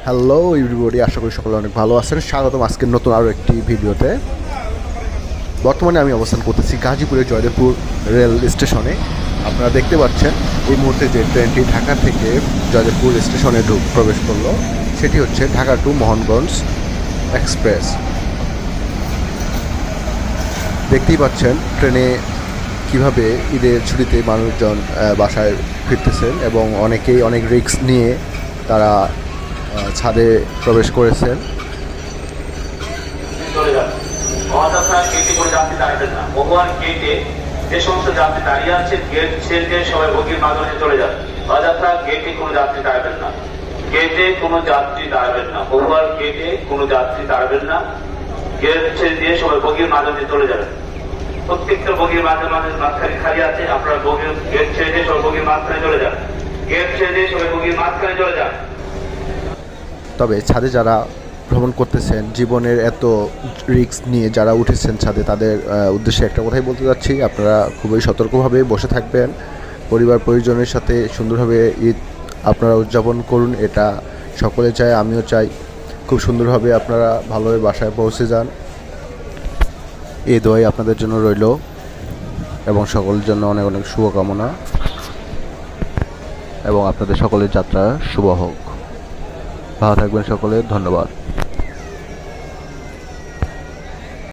Hello everybody, আশা করি সকলে অনেক ভালো আছেন। স্বাগতম আজকের নতুন আরও একটি ভিডিওতে। বর্তমানে আমি অবস্থান করতেছি গাজীপুরের জয়দেবপুর রেল স্টেশনে। আপনারা দেখতে পাচ্ছেন এই মুহূর্তে যে ট্রেনটি ঢাকা থেকে জয়দেবপুর স্টেশনে প্রবেশ করলো সেটি হচ্ছে ঢাকা টু মোহনগঞ্জ এক্সপ্রেস। দেখতেই পাচ্ছেন ট্রেনে কিভাবে ঈদের ছুটিতে মানুষজন বাসায় ফিরতেছেন এবং অনেকেই অনেক রিস্ক নিয়ে তারা ছাদে প্রবেশ করেছেন। যে সমস্ত যাত্রী দাঁড়িয়ে আছে গেট ছেড়ে সবাই বগির মাধ্যমে চলে যান। অযথা গেটে কোনো যাত্রী দাঁড়াবেন না, গেটে কোনো যাত্রী দাঁড়াবেন না, বহুবার গেটে কোনো যাত্রী দাঁড়াবেন না। গেট ছেড়ে দিয়ে সবাই বগির মাধ্যমে চলে যাবেন। প্রত্যেকটা বগির মাঝখানে খালি আছে, আপনারা বগির গেট ছেড়ে দিয়ে সবাই বগির মাঝখানে চলে যান। গেট ছেড়ে দিয়ে সবাই বগির মাঝখানে চলে যান। তবে ছাদে যারা ভ্রমণ করতেছেন, জীবনের এত রিস্ক নিয়ে যারা উঠেছেন ছাদে, তাদের উদ্দেশ্যে একটা কথাই বলতে যাচ্ছি, আপনারা খুবই সতর্কভাবে বসে থাকবেন। পরিবার পরিজনের সাথে সুন্দরভাবে ঈদ আপনারা উদযাপন করুন, এটা সকলে চায়, আমিও চাই। খুব সুন্দরভাবে আপনারা ভালোভাবে বাসায় পৌঁছে যান, এই দোয়াই আপনাদের জন্য রইল এবং সকলের জন্য অনেক অনেক শুভকামনা এবং আপনাদের সকলের যাত্রা শুভ হোক। ভালো থাকবেন সকলে, ধন্যবাদ।